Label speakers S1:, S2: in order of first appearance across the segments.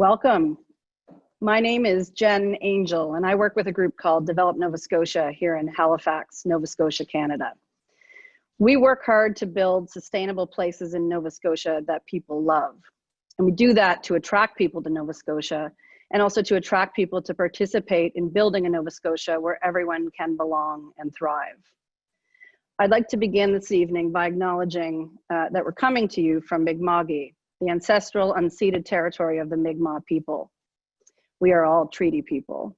S1: Welcome. My name is Jen Angel, and I work with a group called Develop Nova Scotia here in Halifax, Nova Scotia, Canada. We work hard to build sustainable places in Nova Scotia that people love. And we do that to attract people to Nova Scotia and also to attract people to participate in building a Nova Scotia where everyone can belong and thrive. I'd like to begin this evening by acknowledging that we're coming to you from Mi'kma'ki, the ancestral unceded territory of the Mi'kmaq people. We are all treaty people.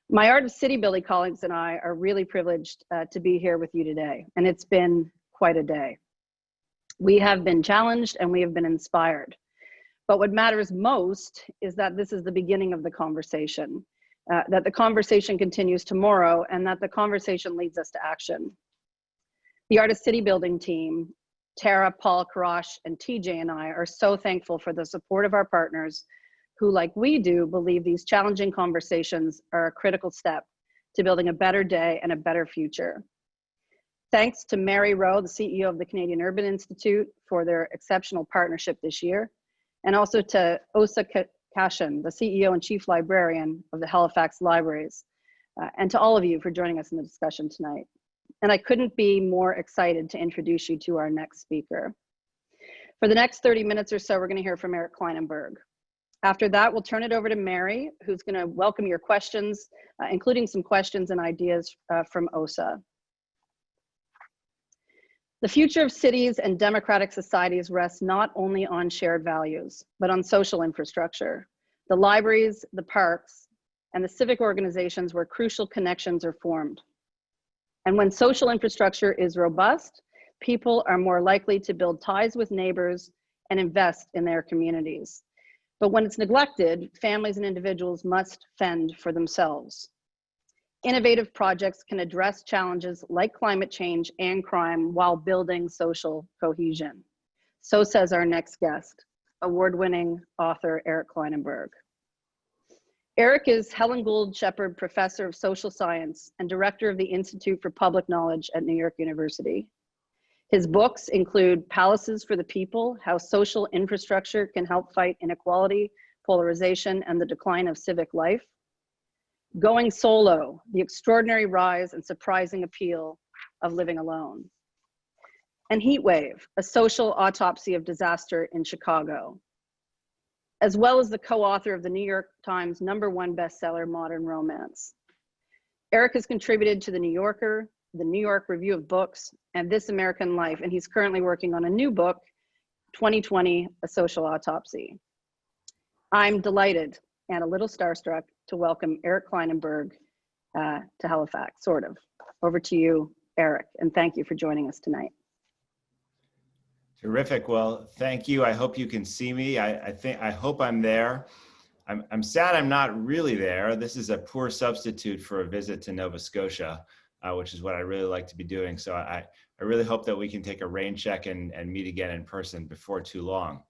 S1: My Art of City Building colleagues and I are really privileged to be here with you today, and it's been quite a day. We have been challenged and we have been inspired. But what matters most is that this is the beginning of the conversation, that the conversation continues tomorrow, and that the conversation leads us to action. The Art of City Building team, Tara, Paul, Karash, and TJ and I are so thankful for the support of our partners who, like we do, believe these challenging conversations are a critical step to building a better day and a better future. Thanks to Mary Rowe, the CEO of the Canadian Urban Institute, for their exceptional partnership this year, and also to Åsa Kachan, the CEO and Chief Librarian of the Halifax Libraries, and to all of you for joining us in the discussion tonight. And I couldn't be more excited to introduce you to our next speaker. For the next 30 minutes or so, we're going to hear from Eric Klinenburg. After that, we'll turn it over to Mary, who's going to welcome your questions, including some questions and ideas from Åsa. The future of cities and democratic societies rests not only on shared values, but on social infrastructure. The libraries, the parks, and the civic organizations where crucial connections are formed. And when social infrastructure is robust, people are more likely to build ties with neighbors and invest in their communities. But when it's neglected, families and individuals must fend for themselves. Innovative projects can address challenges like climate change and crime while building social cohesion. So says our next guest, award-winning author Eric Klinenburg. Eric is Helen Gould Shepard Professor of Social Science and Director of the Institute for Public Knowledge at New York University. His books include Palaces for the People, How Social Infrastructure Can Help Fight Inequality, Polarization, and the Decline of Civic Life, Going Solo, The Extraordinary Rise and Surprising Appeal of Living Alone, and Heatwave, A Social Autopsy of Disaster in Chicago, as well as the co-author of the New York Times #1 bestseller, Modern Romance. Eric has contributed to The New Yorker, the New York Review of Books, and This American Life, and he's currently working on a new book, 2020, A Social Autopsy. I'm delighted and a little starstruck to welcome Eric Klinenburg to Halifax, sort of. Over to you, Eric, and thank you for joining us tonight.
S2: Terrific. Well, thank you. I hope you can see me. I hope I'm there. I'm sad I'm not really there. This is a poor substitute for a visit to Nova Scotia, which is what I really like to be doing. So I really hope that we can take a rain check and meet again in person before too long.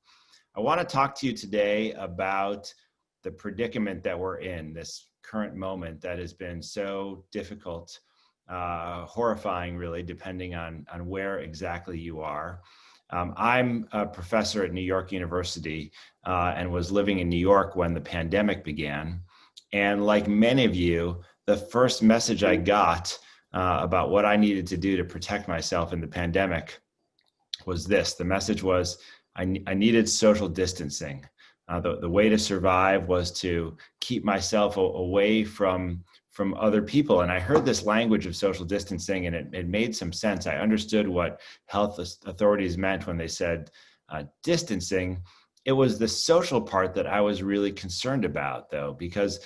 S2: I want to talk to you today about the predicament that we're in, this current moment that has been so difficult, horrifying really, depending on where exactly you are. I'm a professor at New York University and was living in New York when the pandemic began. And like many of you, the first message I got about what I needed to do to protect myself in the pandemic was this. The message was I needed social distancing. The way to survive was to keep myself away from other people. And I heard this language of social distancing and it made some sense. I understood what health authorities meant when they said distancing. It was the social part that I was really concerned about though, because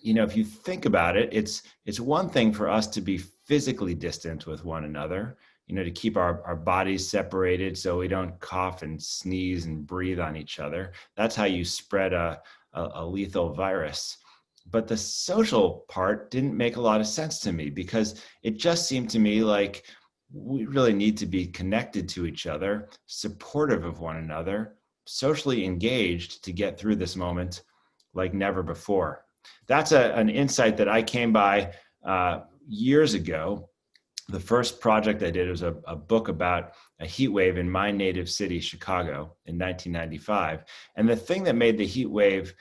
S2: if you think about it, it's one thing for us to be physically distant with one another, to keep our bodies separated so we don't cough and sneeze and breathe on each other. That's how you spread a lethal virus. But the social part didn't make a lot of sense to me because it just seemed to me like we really need to be connected to each other, supportive of one another, socially engaged to get through this moment like never before. That's an insight that I came by years ago. The first project I did was a book about a heat wave in my native city, Chicago, in 1995. And the thing that made the heat wave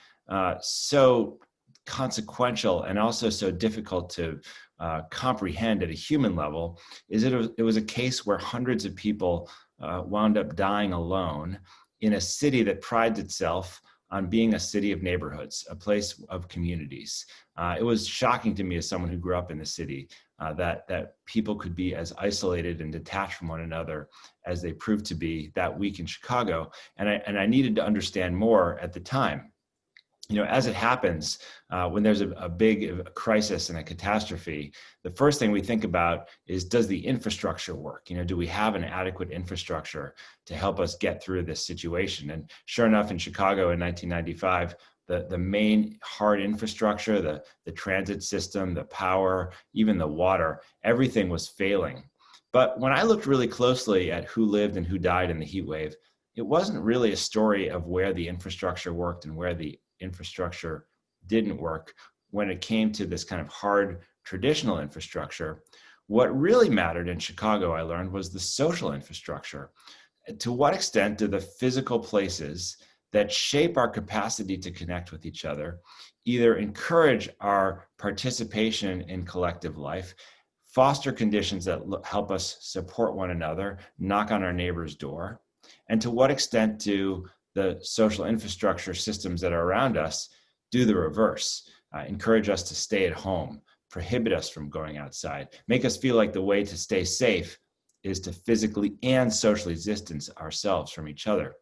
S2: so consequential and also so difficult to comprehend at a human level is it was a case where hundreds of people wound up dying alone in a city that prides itself on being a city of neighborhoods, a place of communities. It was shocking to me as someone who grew up in the city that people could be as isolated and detached from one another as they proved to be that week in Chicago. And I needed to understand more at the time. You know, as it happens, when there's a big crisis and a catastrophe, the first thing we think about is, does the infrastructure work? You know, do we have an adequate infrastructure to help us get through this situation? And sure enough, in Chicago in 1995, the main hard infrastructure, the transit system, the power, even the water, everything was failing. But when I looked really closely at who lived and who died in the heat wave, it wasn't really a story of where the infrastructure worked and where the infrastructure didn't work. When it came to this kind of hard traditional infrastructure, what really mattered in Chicago, I learned, was the social infrastructure. To what extent do the physical places that shape our capacity to connect with each other either encourage our participation in collective life, foster conditions that help us support one another, knock on our neighbor's door, and to what extent do the social infrastructure systems that are around us do the reverse, encourage us to stay at home, prohibit us from going outside, make us feel like the way to stay safe is to physically and socially distance ourselves from each other.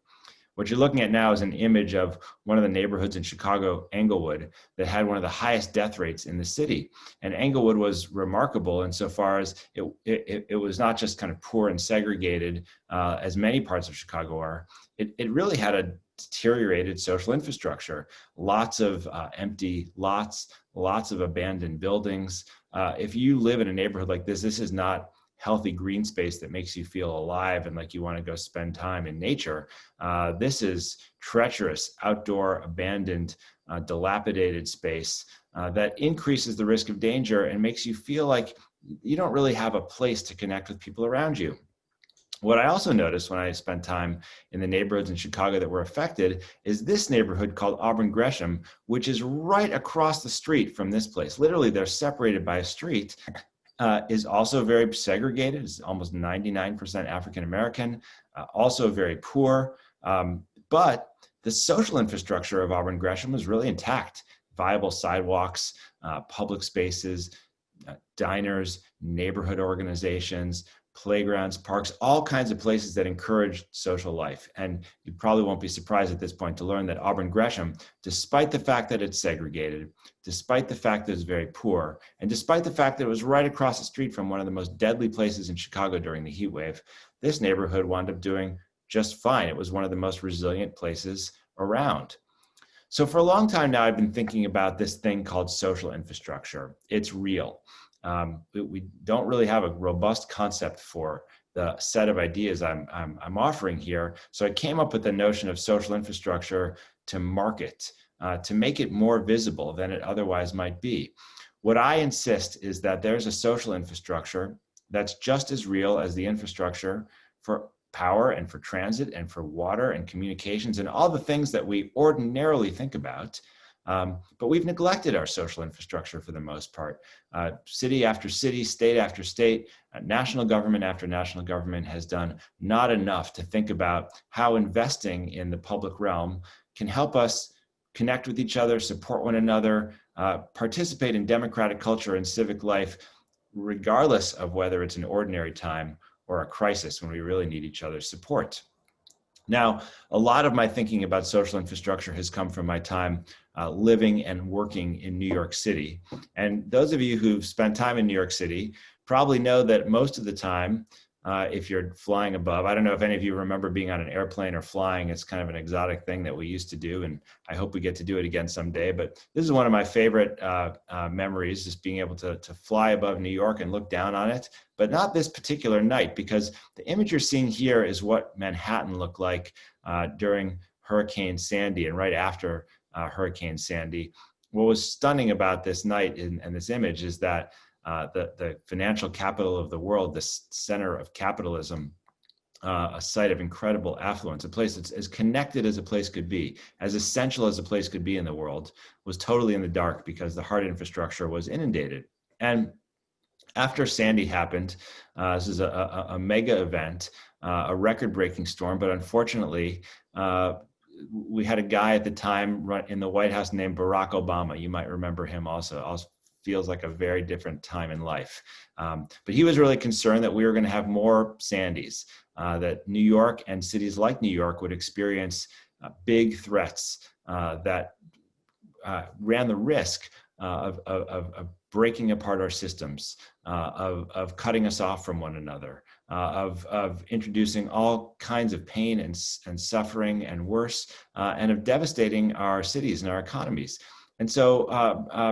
S2: What you're looking at now is an image of one of the neighborhoods in Chicago, Englewood, that had one of the highest death rates in the city. And Englewood was remarkable insofar as it was not just kind of poor and segregated, as many parts of Chicago are. It really had a deteriorated social infrastructure, lots of empty lots, lots of abandoned buildings. If you live in a neighborhood like this is not healthy green space that makes you feel alive and like you want to go spend time in nature. This is treacherous, outdoor, abandoned, dilapidated space that increases the risk of danger and makes you feel like you don't really have a place to connect with people around you. What I also noticed when I spent time in the neighborhoods in Chicago that were affected is this neighborhood called Auburn Gresham, which is right across the street from this place. Literally, they're separated by a street. Is also very segregated. It's almost 99% African-American, also very poor. But the social infrastructure of Auburn Gresham was really intact. Viable sidewalks, public spaces, diners, neighborhood organizations, playgrounds, parks, all kinds of places that encourage social life. And you probably won't be surprised at this point to learn that Auburn Gresham, despite the fact that it's segregated, despite the fact that it's very poor, and despite the fact that it was right across the street from one of the most deadly places in Chicago during the heat wave, this neighborhood wound up doing just fine. It was one of the most resilient places around. So for a long time now, I've been thinking about this thing called social infrastructure. It's real. We don't really have a robust concept for the set of ideas I'm offering here. So I came up with the notion of social infrastructure to market, to make it more visible than it otherwise might be. What I insist is that there's a social infrastructure that's just as real as the infrastructure for power and for transit and for water and communications and all the things that we ordinarily think about. But we've neglected our social infrastructure for the most part. City after city, state after state, national government after national government has done not enough to think about how investing in the public realm can help us connect with each other, support one another, participate in democratic culture and civic life, regardless of whether it's an ordinary time or a crisis when we really need each other's support. Now, a lot of my thinking about social infrastructure has come from my time living and working in New York City. And those of you who've spent time in New York City probably know that most of the time, if you're flying above, I don't know if any of you remember being on an airplane or flying. It's kind of an exotic thing that we used to do, and I hope we get to do it again someday. But this is one of my favorite memories, just being able to fly above New York and look down on it. But not this particular night, because the image you're seeing here is what Manhattan looked like during Hurricane Sandy and right after Hurricane Sandy. What was stunning about this night and this image is that the financial capital of the world, the center of capitalism, a site of incredible affluence, a place that's as connected as a place could be, as essential as a place could be in the world, was totally in the dark because the hard infrastructure was inundated. And after Sandy happened, this is a mega event, a record-breaking storm, but unfortunately, we had a guy at the time in the White House named Barack Obama. You might remember him also feels like a very different time in life. But he was really concerned that we were going to have more Sandys, that New York and cities like New York would experience big threats that ran the risk of breaking apart our systems, of cutting us off from one another, of introducing all kinds of pain and suffering and worse, and of devastating our cities and our economies. And so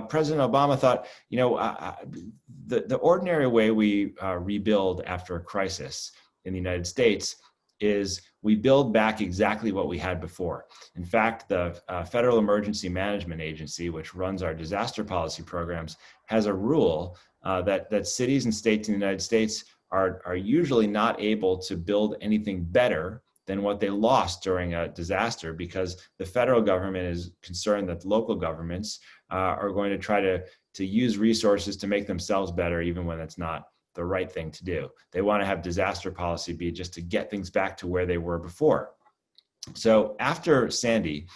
S2: President Obama thought, you know, the ordinary way we rebuild after a crisis in the United States is we build back exactly what we had before. In fact, the Federal Emergency Management Agency, which runs our disaster policy programs, has a rule that cities and states in the United States are usually not able to build anything better than what they lost during a disaster, because the federal government is concerned that local governments are going to try to use resources to make themselves better, even when it's not the right thing to do. They want to have disaster policy be just to get things back to where they were before. So after Sandy,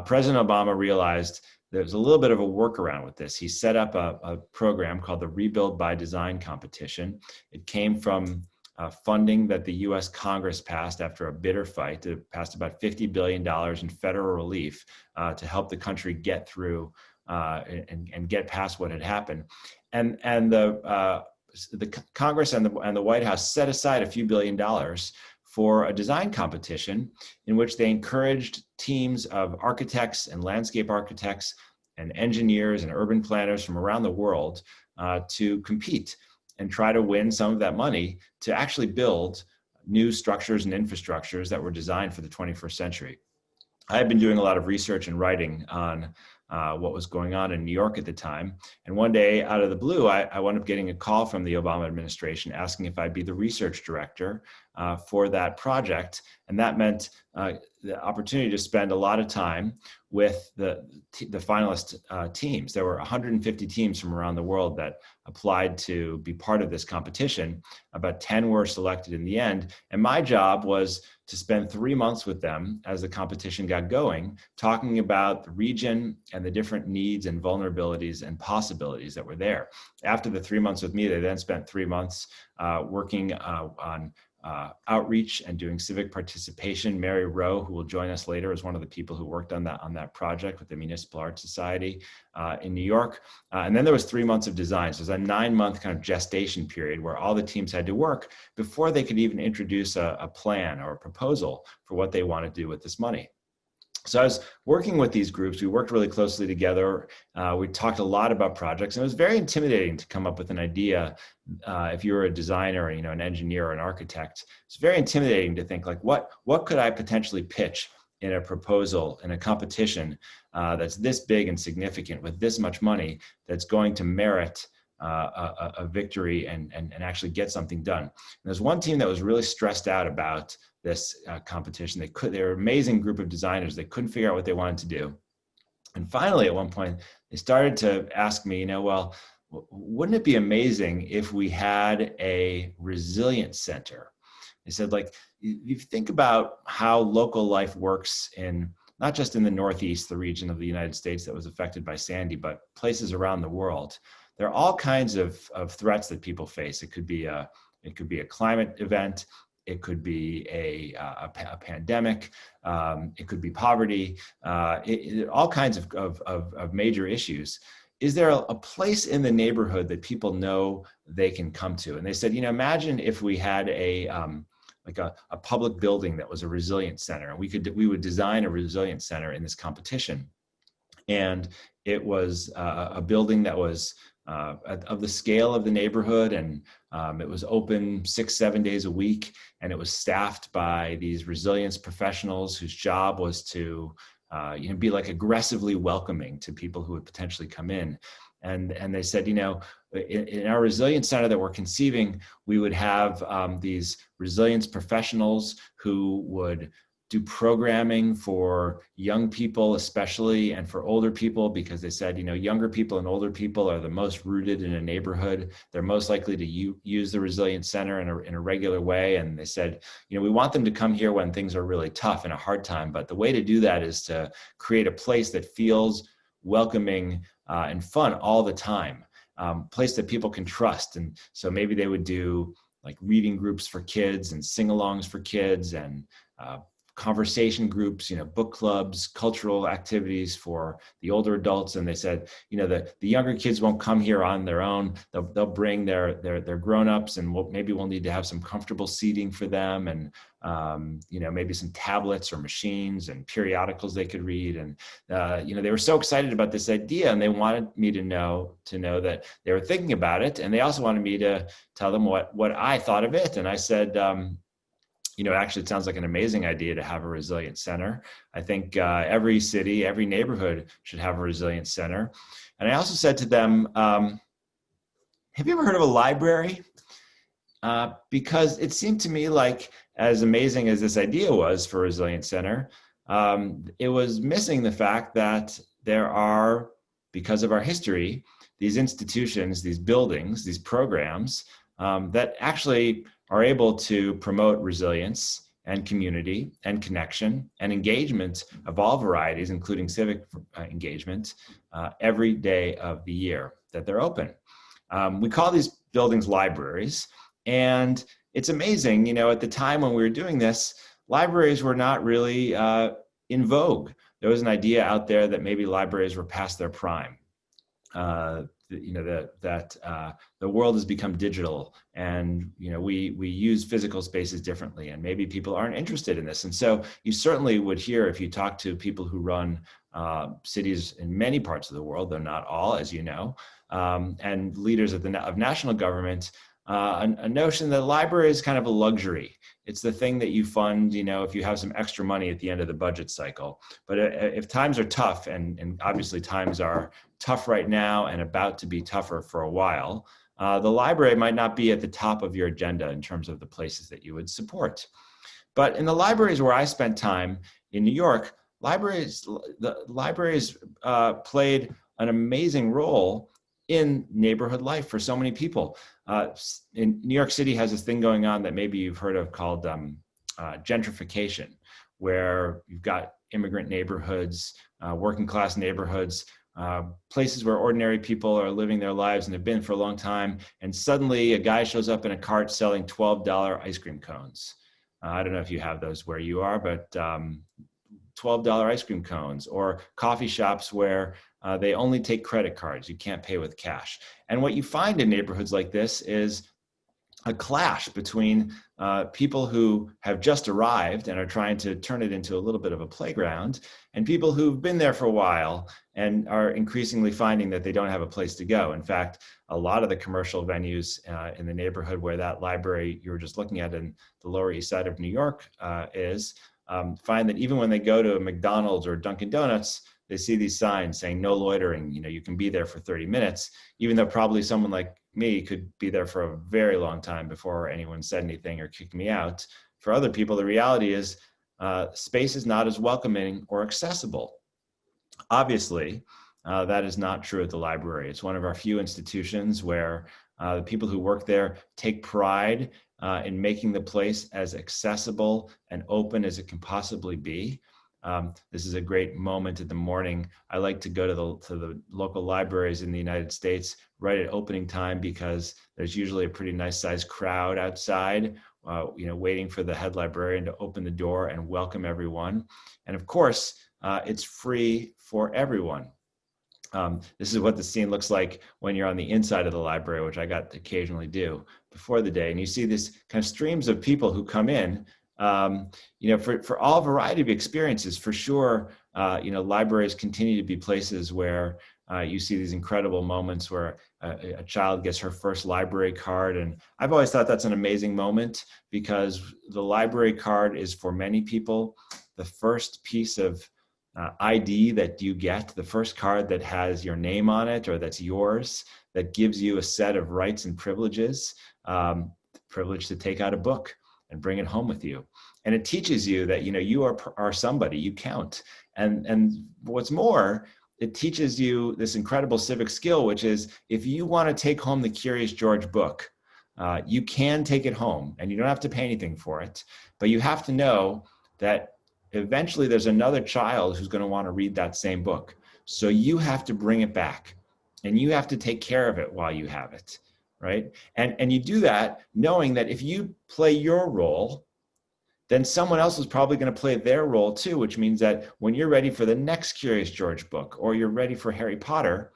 S2: President Obama realized there's a little bit of a workaround with this. He set up a program called the Rebuild by Design competition. It came from funding that the US Congress passed after a bitter fight. It passed about $50 billion in federal relief to help the country get through and get past what had happened. And the Congress and the White House set aside a few $1 billion for a design competition in which they encouraged teams of architects and landscape architects and engineers and urban planners from around the world to compete and try to win some of that money to actually build new structures and infrastructures that were designed for the 21st century. I had been doing a lot of research and writing on what was going on in New York at the time. And one day, out of the blue, I wound up getting a call from the Obama administration asking if I'd be the research director for that project. And that meant the opportunity to spend a lot of time with the finalist teams. There were 150 teams from around the world that applied to be part of this competition. About 10 were selected in the end. And my job was to spend 3 months with them as the competition got going, talking about the region and the different needs and vulnerabilities and possibilities that were there. After the 3 months with me, they then spent 3 months working on outreach and doing civic participation. Mary Rowe, who will join us later, is one of the people who worked on that project with the Municipal Art Society in New York. And then there was 3 months of design. So it was a 9-month kind of gestation period where all the teams had to work before they could even introduce a plan or a proposal for what they want to do with this money. So I was working with these groups. We worked really closely together. We talked a lot about projects, and it was very intimidating to come up with an idea. If you were a designer, or, an engineer or an architect, it's very intimidating to think like, what could I potentially pitch in a proposal, in a competition that's this big and significant with this much money that's going to merit a victory and actually get something done. And there's one team that was really stressed out about this competition. They were an amazing group of designers. They couldn't figure out what they wanted to do. And finally, at one point, they started to ask me, well, wouldn't it be amazing if we had a resilience center? They said, like, you think about how local life works in not just in the Northeast, the region of the United States that was affected by Sandy, but places around the world. There are all kinds of threats that people face. It could be a climate event. It could be a pandemic. It could be poverty. All kinds of major issues. Is there a place in the neighborhood that people know they can come to? And they said, imagine if we had a public building that was a resilience center, and we would design a resilience center in this competition. And it was a building that was of the scale of the neighborhood, and it was open 6-7 days a week, and it was staffed by these resilience professionals whose job was to be like aggressively welcoming to people who would potentially come in. And they said, in our resilience center that we're conceiving, we would have these resilience professionals who would do programming for young people, especially, and for older people, because they said, younger people and older people are the most rooted in a neighborhood. They're most likely to use the resilience center in a regular way. And they said, we want them to come here when things are really tough and a hard time. But the way to do that is to create a place that feels welcoming and fun all the time. Place that people can trust. And so maybe they would do like reading groups for kids and sing-alongs for kids and conversation groups, book clubs, cultural activities for the older adults. And they said, the younger kids won't come here on their own. They'll bring their grown-ups, and maybe we'll need to have some comfortable seating for them, and maybe some tablets or machines and periodicals they could read. And they were so excited about this idea, and they wanted me to know that they were thinking about it, and they also wanted me to tell them what I thought of it. And I said, actually, it sounds like an amazing idea to have a resilience center. I think every city, every neighborhood should have a resilience center. And I also said to them, have you ever heard of a library? Because it seemed to me like, as amazing as this idea was for a resilience center, it was missing the fact that there are, because of our history, these institutions, these buildings, these programs that actually are able to promote resilience and community and connection and engagement of all varieties, including civic engagement, every day of the year that they're open. We call these buildings libraries, and it's amazing, at the time when we were doing this, libraries were not really in vogue. There was an idea out there that maybe libraries were past their prime. That the world has become digital, and we use physical spaces differently, and maybe people aren't interested in this. And so you certainly would hear, if you talk to people who run cities in many parts of the world, though not all, as you know, and leaders of national government, a notion that a library is kind of a luxury. It's the thing that you fund, if you have some extra money at the end of the budget cycle. But if times are tough, and obviously times are tough right now and about to be tougher for a while, the library might not be at the top of your agenda in terms of the places that you would support. But in the libraries where I spent time in New York, the libraries played an amazing role in neighborhood life for so many people. In New York City has this thing going on that maybe you've heard of called gentrification, where you've got immigrant neighborhoods, working class neighborhoods, places where ordinary people are living their lives and have been for a long time, and suddenly a guy shows up in a cart selling $12 ice cream cones. I don't know if you have those where you are, but $12 ice cream cones, or coffee shops where they only take credit cards. You can't pay with cash. And what you find in neighborhoods like this is a clash between people who have just arrived and are trying to turn it into a little bit of a playground, and people who've been there for a while and are increasingly finding that they don't have a place to go. In fact, a lot of the commercial venues in the neighborhood where that library you were just looking at in the Lower East Side of New York find that even when they go to a McDonald's or Dunkin' Donuts, they see these signs saying no loitering. You can be there for 30 minutes, even though probably someone like me could be there for a very long time before anyone said anything or kicked me out. For other people, the reality is space is not as welcoming or accessible. Obviously, that is not true at the library. It's one of our few institutions where the people who work there take pride in making the place as accessible and open as it can possibly be. This is a great moment in the morning. I like to go to the local libraries in the United States right at opening time, because there's usually a pretty nice sized crowd outside, waiting for the head librarian to open the door and welcome everyone. And of course, it's free for everyone. This is what the scene looks like when you're on the inside of the library, which I got to occasionally do before the day. And you see this kind of streams of people who come in, for all variety of experiences. For sure, libraries continue to be places where you see these incredible moments where a child gets her first library card. And I've always thought that's an amazing moment, because the library card is, for many people, the first piece of ID that you get, the first card that has your name on it or that's yours, that gives you a set of rights and privileges, privilege to take out a book and bring it home with you. And it teaches you that, you are somebody, you count. And what's more, it teaches you this incredible civic skill, which is if you want to take home the Curious George book, you can take it home and you don't have to pay anything for it, but you have to know that eventually there's another child who's going to want to read that same book. So you have to bring it back and you have to take care of it while you have it, right? And you do that knowing that if you play your role, then someone else is probably going to play their role too, which means that when you're ready for the next Curious George book or you're ready for Harry Potter,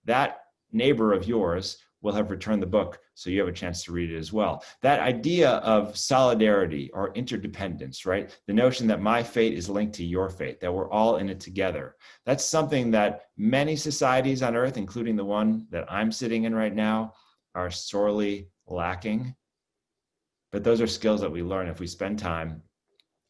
S2: that neighbor of yours will have returned the book so you have a chance to read it as well. That idea of solidarity or interdependence, right? The notion that my fate is linked to your fate, that we're all in it together. That's something that many societies on earth, including the one that I'm sitting in right now, are sorely lacking. But those are skills that we learn if we spend time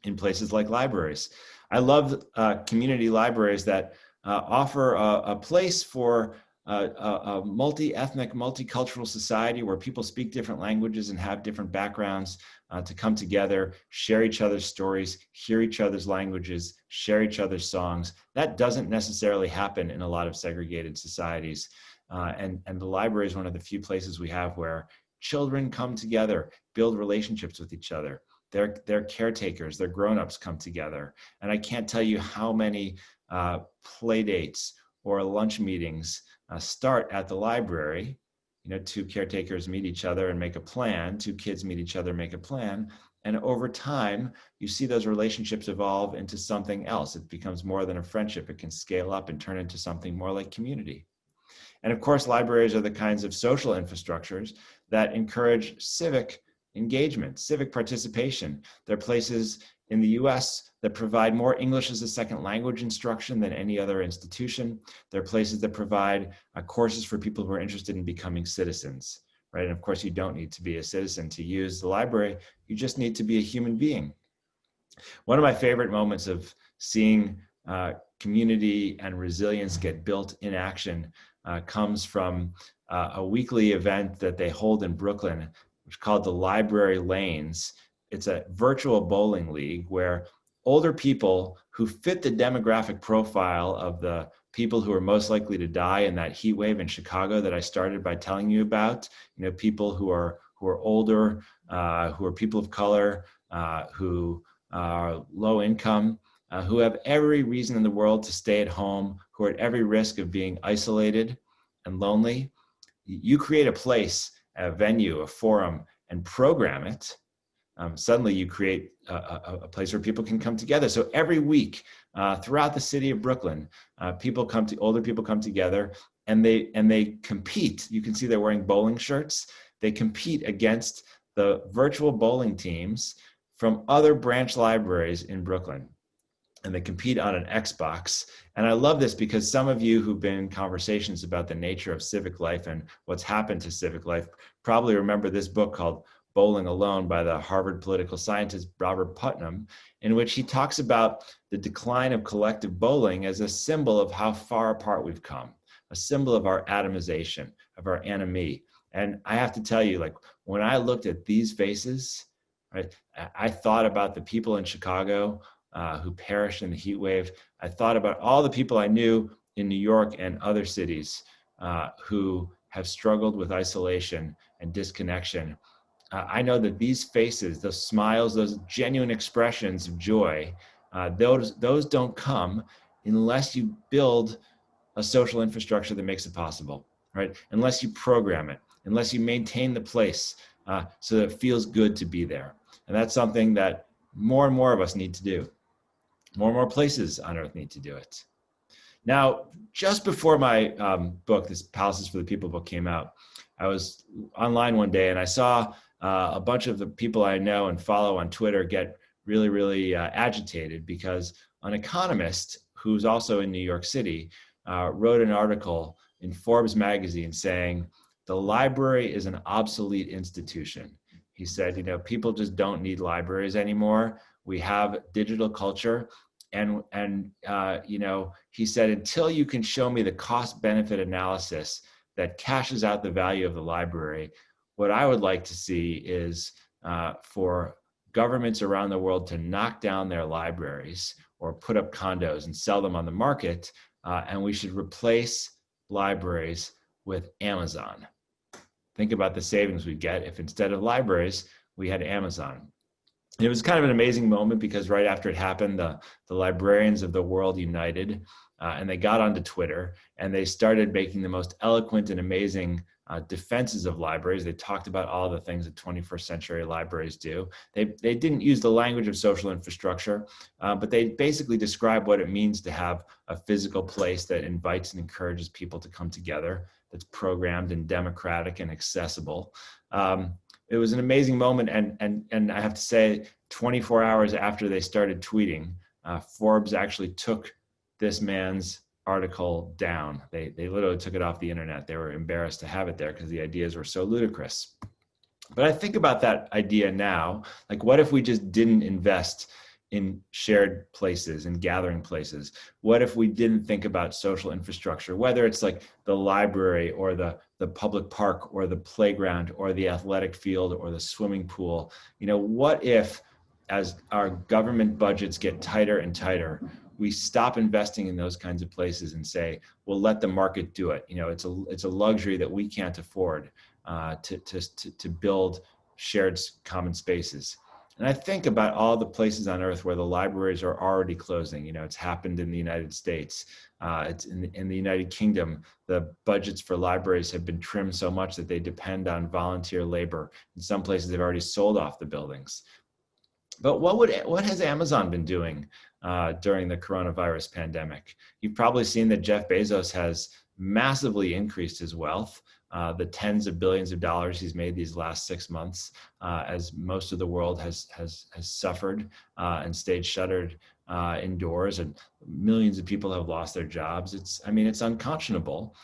S2: in places like libraries. I love community libraries that offer a place for a multi-ethnic, multicultural society where people speak different languages and have different backgrounds to come together, share each other's stories, hear each other's languages, share each other's songs. That doesn't necessarily happen in a lot of segregated societies. And the library is one of the few places we have where children come together, build relationships with each other. Their caretakers, their grown-ups come together. And I can't tell you how many play dates or lunch meetings start at the library. Two caretakers meet each other and make a plan. Two kids meet each other, make a plan. And over time, you see those relationships evolve into something else. It becomes more than a friendship. It can scale up and turn into something more like community. And of course, libraries are the kinds of social infrastructures that encourage civic engagement, civic participation. They're places in the US that provide more English as a second language instruction than any other institution. They're places that provide courses for people who are interested in becoming citizens, right? And of course, you don't need to be a citizen to use the library. You just need to be a human being. One of my favorite moments of seeing community and resilience get built in action comes from a weekly event that they hold in Brooklyn, which is called the Library Lanes. It's a virtual bowling league where older people who fit the demographic profile of the people who are most likely to die in that heat wave in Chicago that I started by telling you about, people who are older, who are people of color, who are low income, who have every reason in the world to stay at home, who are at every risk of being isolated and lonely. You create a place, a venue, a forum, and program it. Suddenly you create a place where people can come together. So every week throughout the city of Brooklyn, older people come together and they compete. You can see they're wearing bowling shirts. They compete against the virtual bowling teams from other branch libraries in Brooklyn. And they compete on an Xbox. And I love this because some of you who've been in conversations about the nature of civic life and what's happened to civic life probably remember this book called Bowling Alone by the Harvard political scientist Robert Putnam, in which he talks about the decline of collective bowling as a symbol of how far apart we've come, a symbol of our atomization, of our anomie. And I have to tell you, when I looked at these faces, right, I thought about the people in Chicago who perished in the heat wave. I thought about all the people I knew in New York and other cities who have struggled with isolation and disconnection. I know that these faces, those smiles, those genuine expressions of joy, those don't come unless you build a social infrastructure that makes it possible, right? Unless you program it, unless you maintain the place so that it feels good to be there. And that's something that more and more of us need to do. More and more places on earth need to do it. Now, just before my book, this Palaces for the People book came out, I was online one day and I saw a bunch of the people I know and follow on Twitter get really, really agitated because an economist who's also in New York City wrote an article in Forbes magazine saying, the library is an obsolete institution. He said, people just don't need libraries anymore. We have digital culture he said, until you can show me the cost benefit analysis that cashes out the value of the library, what I would like to see is for governments around the world to knock down their libraries or put up condos and sell them on the market, and we should replace libraries with Amazon. Think about the savings we'd get if instead of libraries, we had Amazon. And it was kind of an amazing moment because right after it happened, the librarians of the world united, and they got onto Twitter and they started making the most eloquent and amazing defenses of libraries. They talked about all the things that 21st century libraries do. They didn't use the language of social infrastructure, but they basically describe what it means to have a physical place that invites and encourages people to come together, that's programmed and democratic and accessible. It was an amazing moment, and I have to say, 24 hours after they started tweeting, Forbes actually took this man's article down. They literally took it off the internet. They were embarrassed to have it there because the ideas were so ludicrous. But I think about that idea now, like what if we just didn't invest in shared places and gathering places? What if we didn't think about social infrastructure, whether it's like the library or the public park or the playground or the athletic field or the swimming pool? What if, as our government budgets get tighter and tighter, we stop investing in those kinds of places and say, we'll let the market do it. It's a luxury that we can't afford to build shared common spaces. And I think about all the places on earth where the libraries are already closing. It's happened in the United States. It's in the United Kingdom. The budgets for libraries have been trimmed so much that they depend on volunteer labor. In some places, they've already sold off the buildings. But what has Amazon been doing during the coronavirus pandemic? You've probably seen that Jeff Bezos has massively increased his wealth, the tens of billions of dollars he's made these last 6 months, as most of the world has suffered and stayed shuttered indoors, and millions of people have lost their jobs. It's unconscionable.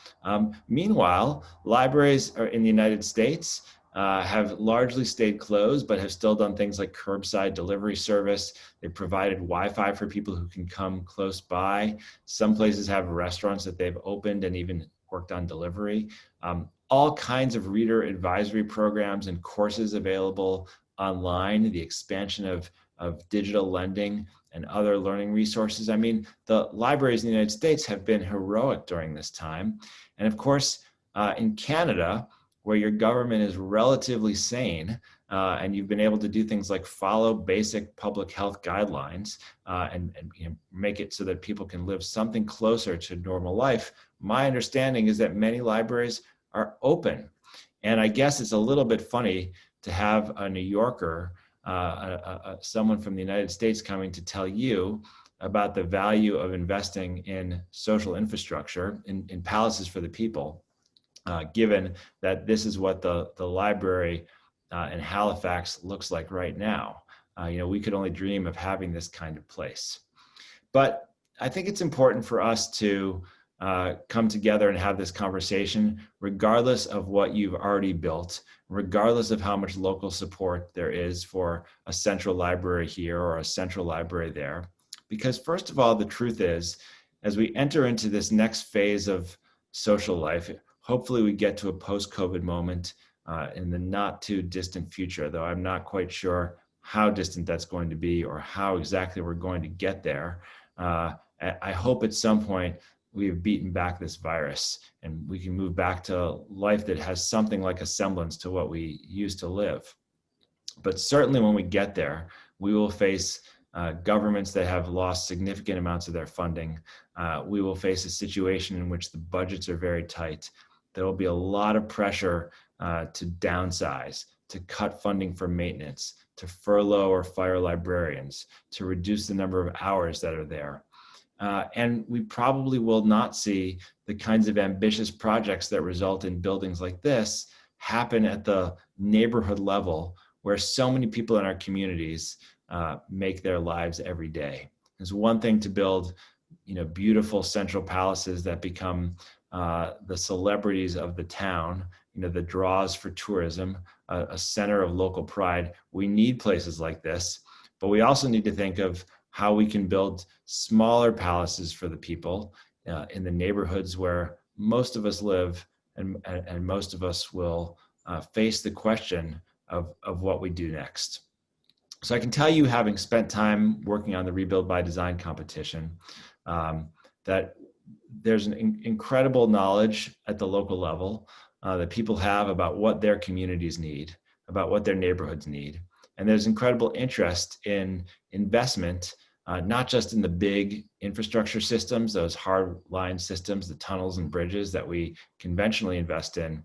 S2: Meanwhile, libraries in the United States have largely stayed closed, but have still done things like curbside delivery service. They've provided Wi-Fi for people who can come close by. Some places have restaurants that they've opened and even worked on delivery. All kinds of reader advisory programs and courses available online, the expansion of digital lending and other learning resources. The libraries in the United States have been heroic during this time. And of course, in Canada, where your government is relatively sane, and you've been able to do things like follow basic public health guidelines and make it so that people can live something closer to normal life, my understanding is that many libraries are open. And I guess it's a little bit funny to have a New Yorker, someone from the United States, coming to tell you about the value of investing in social infrastructure, in palaces for the people, given that this is what the library in Halifax looks like right now. We could only dream of having this kind of place. But I think it's important for us to come together and have this conversation, regardless of what you've already built, regardless of how much local support there is for a central library here or a central library there. Because first of all, the truth is, as we enter into this next phase of social life, hopefully we get to a post-COVID moment in the not too distant future, though I'm not quite sure how distant that's going to be or how exactly we're going to get there. I hope at some point we've beaten back this virus and we can move back to life that has something like a semblance to what we used to live. But certainly when we get there, we will face governments that have lost significant amounts of their funding. We will face a situation in which the budgets are very tight. There will be a lot of pressure to downsize, to cut funding for maintenance, to furlough or fire librarians, to reduce the number of hours that are there. And we probably will not see the kinds of ambitious projects that result in buildings like this happen at the neighborhood level, where so many people in our communities make their lives every day. It's one thing to build, beautiful central palaces that become the celebrities of the town, the draws for tourism, a center of local pride. We need places like this, but we also need to think of how we can build smaller palaces for the people in the neighborhoods where most of us live, and most of us will face the question of what we do next. So I can tell you, having spent time working on the Rebuild by Design competition, that there's an incredible knowledge at the local level that people have about what their communities need, about what their neighborhoods need. And there's incredible interest in investment, not just in the big infrastructure systems, those hard line systems, the tunnels and bridges that we conventionally invest in,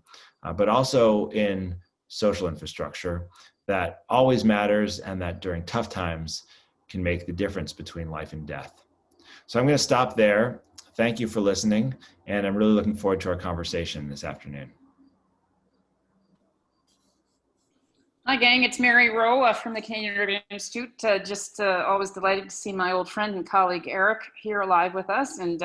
S2: but also in social infrastructure that always matters and that during tough times can make the difference between life and death. So I'm going to stop there. Thank you for listening, and I'm really looking forward to our conversation this afternoon.
S3: Hi, gang. It's Mary Rowe from the Klinenberg Institute. Always delighted to see my old friend and colleague Eric here alive with us, and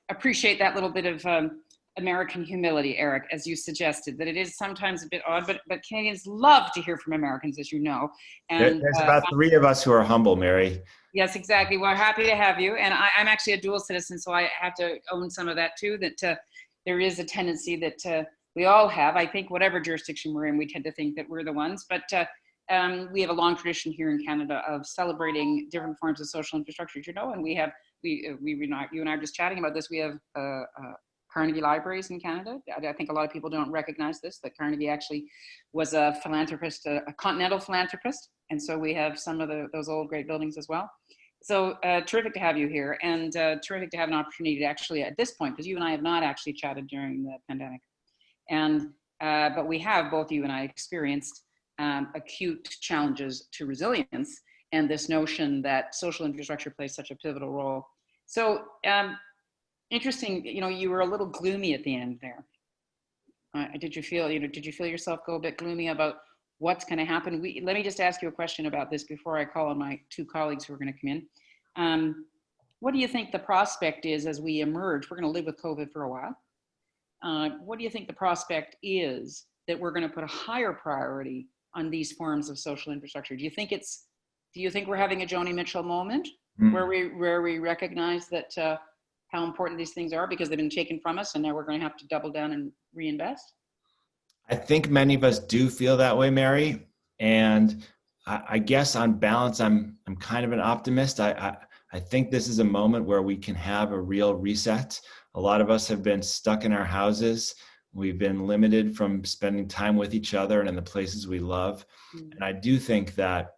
S3: appreciate that little bit of American humility, Eric, as you suggested, that it is sometimes a bit odd, but Canadians love to hear from Americans, as you know. And
S2: there's about 3 of us who are humble, Mary.
S3: Yes, exactly. We're happy to have you. And I'm actually a dual citizen, so I have to own some of that too, that there is a tendency that we all have. I think whatever jurisdiction we're in, we tend to think that we're the ones, but we have a long tradition here in Canada of celebrating different forms of social infrastructure, you know, and you and I are just chatting about this. We have Carnegie Libraries in Canada. I think a lot of people don't recognize this, that Carnegie actually was a philanthropist, a continental philanthropist. And so we have some of those old great buildings as well. So terrific to have you here, and terrific to have an opportunity to actually, at this point, because you and I have not actually chatted during the pandemic, and but we have, both you and I, experienced acute challenges to resilience, and this notion that social infrastructure plays such a pivotal role. So interesting, you know, you were a little gloomy at the end there. Did you feel yourself go a bit gloomy about what's going to happen? Let me just ask you a question about this before I call on my 2 colleagues who are going to come in. What do you think the prospect is as we emerge? We're going to live with COVID for a while. What do you think the prospect is that we're going to put a higher priority on these forms of social infrastructure? Do you think we're having a Joni Mitchell moment where we recognize that how important these things are because they've been taken from us, and now we're going to have to double down and reinvest?
S2: I think many of us do feel that way, Mary. And I guess on balance, I'm kind of an optimist. I think this is a moment where we can have a real reset. A lot of us have been stuck in our houses. We've been limited from spending time with each other and in the places we love. And I do think that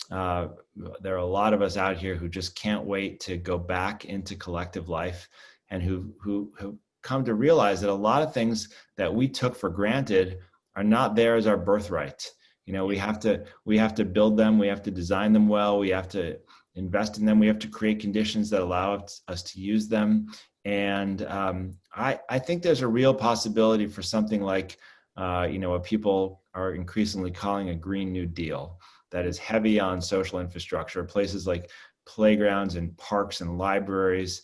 S2: there are a lot of us out here who just can't wait to go back into collective life, and who come to realize that a lot of things that we took for granted are not there as our birthright. You know, we have to build them, we have to design them well, we have to invest in them, we have to create conditions that allow us to use them. And I think there's a real possibility for something like, what people are increasingly calling a Green New Deal, that is heavy on social infrastructure, places like playgrounds and parks and libraries,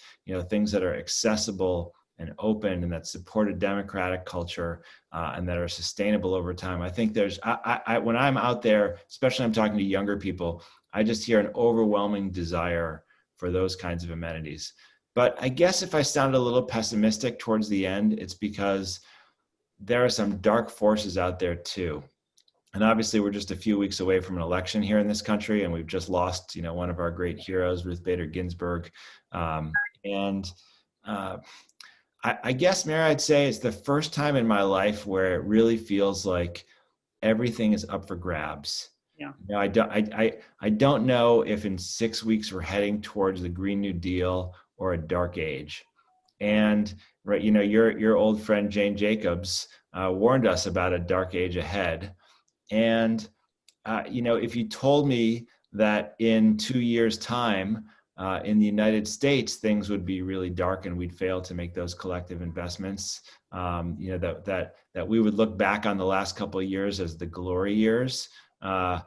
S2: things that are accessible and open and that support a democratic culture and that are sustainable over time. I think there's, when I'm out there, especially I'm talking to younger people, I just hear an overwhelming desire for those kinds of amenities. But I guess if I sound a little pessimistic towards the end, it's because there are some dark forces out there too. And obviously we're just a few weeks away from an election here in this country, and we've just lost, one of our great heroes, Ruth Bader Ginsburg. I guess, Mary, I'd say it's the first time in my life where it really feels like everything is up for grabs.
S3: Yeah.
S2: I don't know if in 6 weeks we're heading towards the Green New Deal or a dark age. And right, your old friend Jane Jacobs warned us about a dark age ahead. And if you told me that in 2 years' time in the United States things would be really dark and we'd fail to make those collective investments, that we would look back on the last couple of years as the glory years, I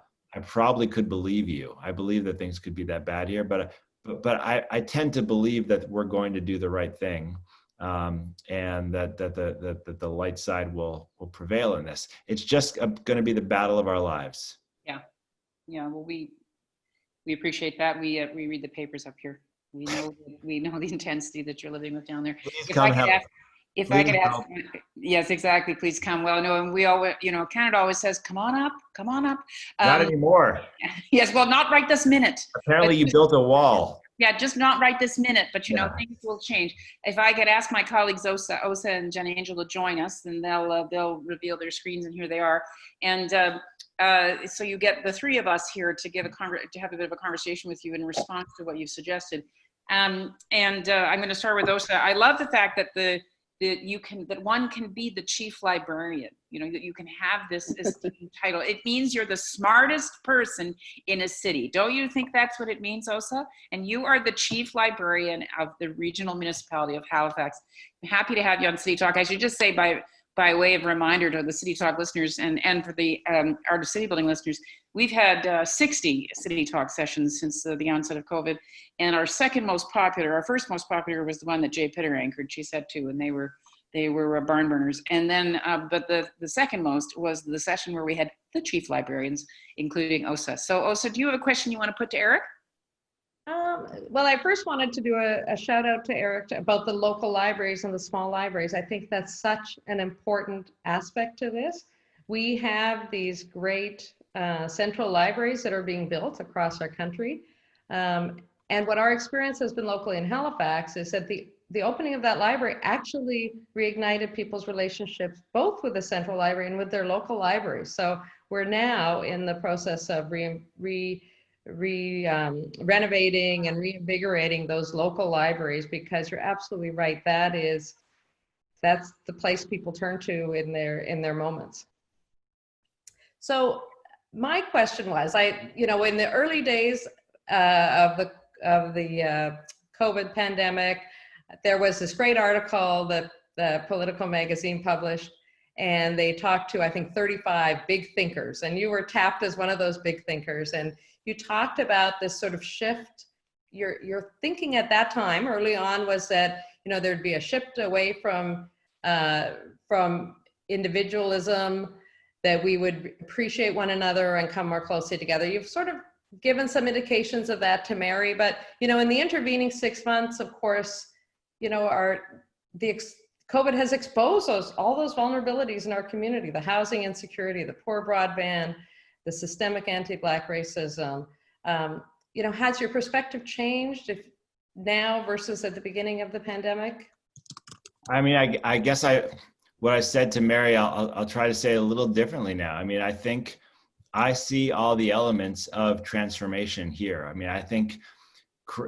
S2: probably could believe you. I believe that things could be that bad here, but I tend to believe that we're going to do the right thing, and that the light side will prevail in this. It's just going to be the battle of our lives.
S3: Yeah. Well, We appreciate that. We read the papers up here. We know the intensity that you're living with down there.
S2: Please
S3: If
S2: come
S3: I could
S2: help.
S3: ask, if I could
S2: Please
S3: ask,
S2: help.
S3: yes, exactly. Please come. Well, no, and we always, Canada always says, come on up, come on up.
S2: Not anymore.
S3: Yes, well, not right this minute.
S2: Apparently you built a wall.
S3: Yeah, just not right this minute, but
S2: Yeah.
S3: things will change. If I could ask my colleagues Åsa and Jen Angel to join us, then they'll reveal their screens, and here they are. And so you get the three of us here to have a bit of a conversation with you in response to what you've suggested. I'm going to start with Åsa. I love the fact that that one can be the chief librarian. That you can have this esteemed title. It means you're the smartest person in a city. Don't you think that's what it means, Åsa? And you are the chief librarian of the regional municipality of Halifax. I'm happy to have you on City Talk. I should just say by way of reminder to the City Talk listeners and for the Art of City Building listeners, we've had 60 City Talk sessions since the onset of COVID. And our first most popular was the one that Jay Pitter anchored. She said too, and they were barn burners. And then, but the second most was the session where we had the chief librarians, including Åsa. So Åsa, do you have a question you want to put to Eric?
S4: Well, I first wanted to do a shout out to Eric about the local libraries and the small libraries. I think that's such an important aspect to this. We have these great central libraries that are being built across our country. And what our experience has been locally in Halifax is that the opening of that library actually reignited people's relationships both with the central library and with their local libraries. So we're now in the process of renovating and reinvigorating those local libraries, because you're absolutely right. That's the place people turn to in their moments. So my question was, in the early days of the COVID pandemic, there was this great article that the Political magazine published, and they talked to, I think, 35 big thinkers, and you were tapped as one of those big thinkers. And you talked about this sort of shift. Your thinking at that time, early on, was that there'd be a shift away from individualism, that we would appreciate one another and come more closely together. You've sort of given some indications of that to Mary, but in the intervening 6 months, of course, COVID has exposed all those vulnerabilities in our community: the housing insecurity, the poor broadband, the systemic anti-Black racism. Has your perspective changed now versus at the beginning of the pandemic?
S2: I mean, I guess what I said to Mary, I'll try to say it a little differently now. I mean, I think I see all the elements of transformation here. I mean, I think,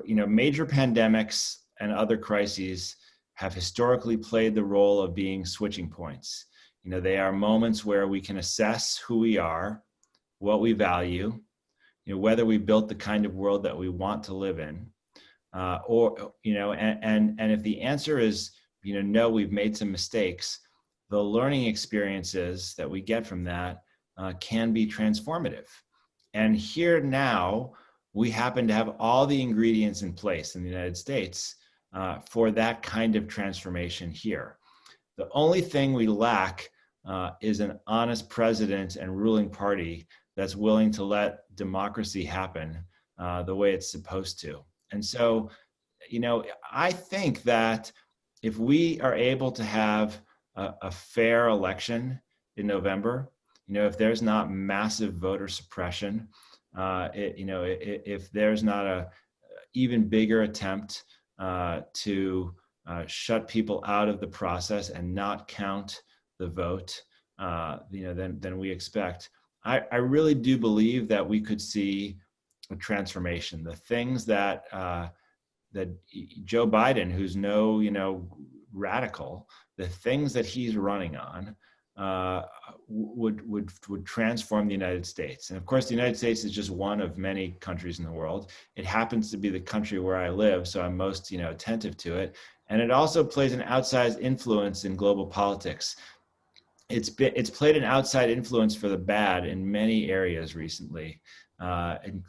S2: major pandemics and other crises have historically played the role of being switching points. They are moments where we can assess who we are, what we value, whether we built the kind of world that we want to live in, and if the answer is, no, we've made some mistakes, the learning experiences that we get from that can be transformative. And here now, we happen to have all the ingredients in place in the United States for that kind of transformation here. The only thing we lack is an honest president and ruling party that's willing to let democracy happen the way it's supposed to. And so, I think that if we are able to have a fair election in November, if there's not massive voter suppression, if there's not a even bigger attempt to shut people out of the process and not count the vote, than we expect, I really do believe that we could see a transformation. The things that Joe Biden, who's no radical, the things that he's running on would transform the United States. And of course, the United States is just one of many countries in the world. It happens to be the country where I live, so I'm most attentive to it. And it also plays an outsized influence in global politics. It's played an outside influence for the bad in many areas recently,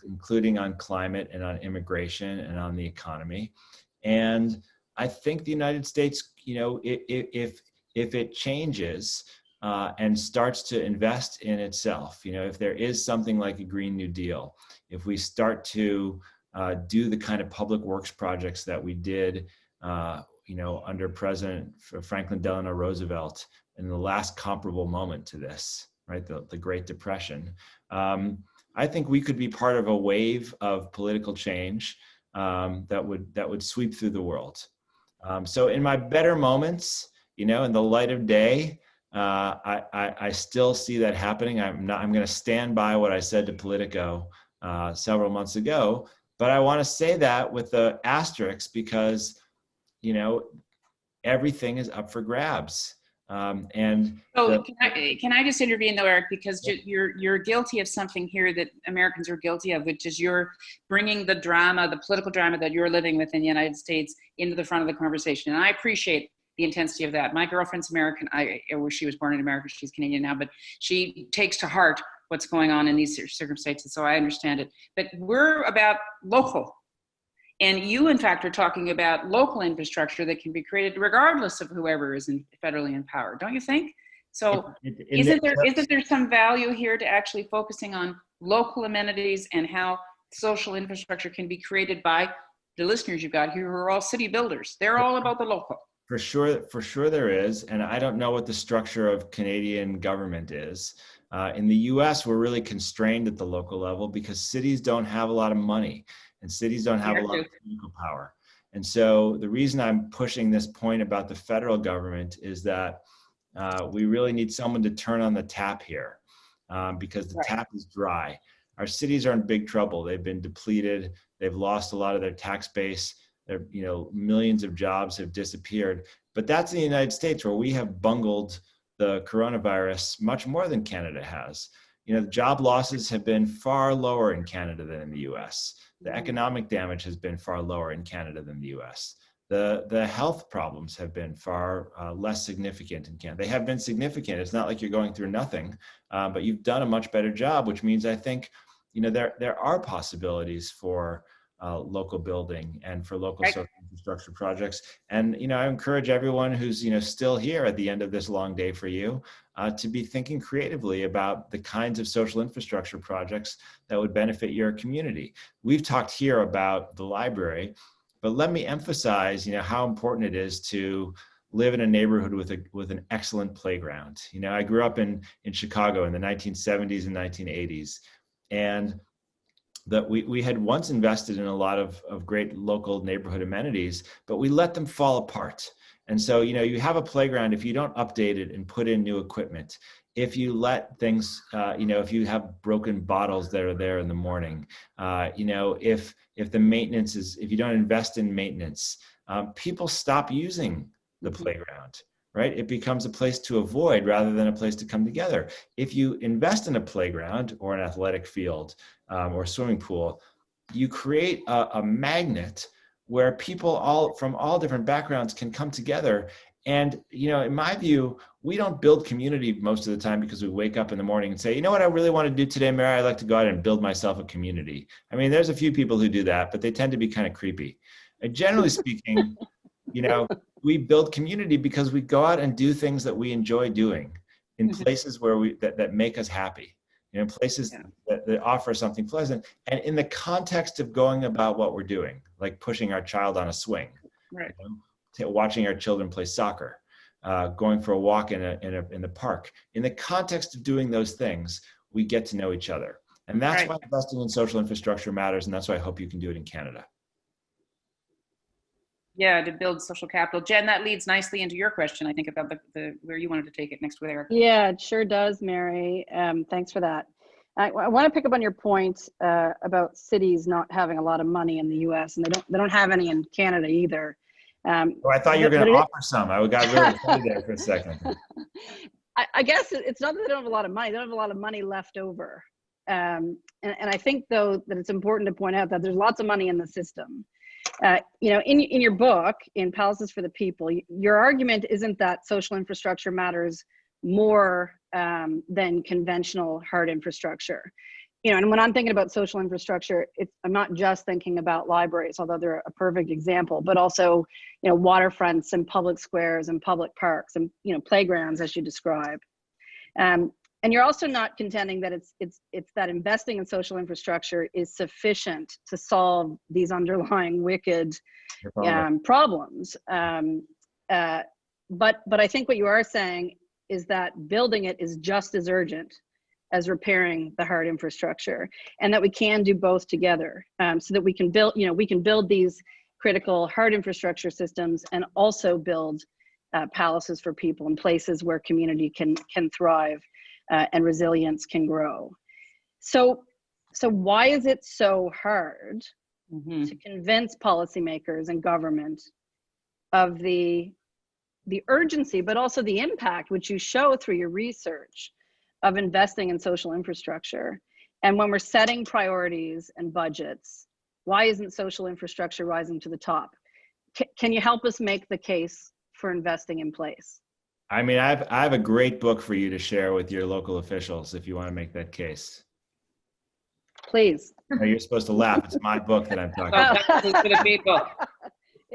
S2: including on climate and on immigration and on the economy. And I think the United States, if it changes, and starts to invest in itself, if there is something like a Green New Deal, if we start to do the kind of public works projects that we did, under President Franklin Delano Roosevelt in the last comparable moment to this, right, the Great Depression, I think we could be part of a wave of political change that would sweep through the world. So in my better moments, in the light of day, I still see that happening. I'm going to stand by what I said to Politico several months ago, but I want to say that with the asterisk because, everything is up for grabs. And
S3: so can I just intervene though, Eric, because you're guilty of something here that Americans are guilty of, which is you're bringing the drama, the political drama that you're living with in the United States into the front of the conversation. And I appreciate the intensity of that. My girlfriend's American. I wish she was born in America. She's Canadian now, but she takes to heart what's going on in these circumstances. So I understand it. But we're about local. And you, in fact, are talking about local infrastructure that can be created regardless of whoever is federally in power, don't you think? So isn't there some value here to actually focusing on local amenities and how social infrastructure can be created by the listeners you've got here who are all city builders? They're all about the local.
S2: For sure there is. And I don't know what the structure of Canadian government is. In the US, we're really constrained at the local level because cities don't have a lot of money. And cities don't have a lot of political power. And so the reason I'm pushing this point about the federal government is that we really need someone to turn on the tap here because the tap is dry. Our cities are in big trouble. They've been depleted. They've lost a lot of their tax base. Millions of jobs have disappeared. But that's in the United States where we have bungled the coronavirus much more than Canada has. The job losses have been far lower in Canada than in the US. The economic damage has been far lower in Canada than the US. The health problems have been far less significant in Canada. They have been significant. It's not like you're going through nothing, but you've done a much better job, which means I think, there are possibilities for local building and for local social infrastructure projects. And, I encourage everyone who's, still here at the end of this long day for you to be thinking creatively about the kinds of social infrastructure projects that would benefit your community. We've talked here about the library, but let me emphasize, how important it is to live in a neighborhood with an excellent playground. I grew up in Chicago in the 1970s and 1980s, and that we had once invested in a lot of great local neighborhood amenities, but we let them fall apart. And so, you have a playground, if you don't update it and put in new equipment, if you let things, if you have broken bottles that are there in the morning, if the maintenance if you don't invest in maintenance, people stop using the playground, right? It becomes a place to avoid rather than a place to come together. If you invest in a playground or an athletic field or a swimming pool, you create a magnet where people from all different backgrounds can come together. And, in my view, we don't build community most of the time because we wake up in the morning and say, you know what I really want to do today, Mary? I'd like to go out and build myself a community. I mean, there's a few people who do that, but they tend to be kind of creepy. And generally speaking, we build community because we go out and do things that we enjoy doing in places where that make us happy, places that offer something pleasant. And in the context of going about what we're doing, like pushing our child on a swing,
S3: right.
S2: Watching our children play soccer, going for a walk in the park. In the context of doing those things, we get to know each other. And that's why investing in social infrastructure matters. And that's why I hope you can do it in Canada.
S3: Yeah, to build social capital. Jen, that leads nicely into your question, I think, about the where you wanted to take it next with Eric.
S1: Yeah, it sure does, Mary. Thanks for that. I want to pick up on your point about cities not having a lot of money in the U.S. and they don't have any in Canada either.
S2: I thought you were going to offer some. I got really excited there for a second.
S1: I guess it's not that they don't have a lot of money. They don't have a lot of money left over. And I think, though, that it's important to point out that there's lots of money in the system. In your book, in Palaces for the People, your argument isn't that social infrastructure matters more than conventional hard infrastructure. And when I'm thinking about social infrastructure, I'm not just thinking about libraries, although they're a perfect example, but also, waterfronts and public squares and public parks and, playgrounds, as you describe. And you're also not contending that it's that investing in social infrastructure is sufficient to solve these underlying wicked problems. But I think what you are saying is that building it is just as urgent as repairing the hard infrastructure, and that we can do both together, so that we can build these critical hard infrastructure systems and also build palaces for people and places where community can thrive and resilience can grow. So why is it so hard to convince policymakers and government of the urgency, but also the impact, which you show through your research, of investing in social infrastructure? And when we're setting priorities and budgets, why isn't social infrastructure rising to the top? Can you help us make the case for investing in place?
S2: I mean, I have a great book for you to share with your local officials if you want to make that case.
S1: Please.
S2: No, you're supposed to laugh. It's my book that I'm talking about.
S3: For the people.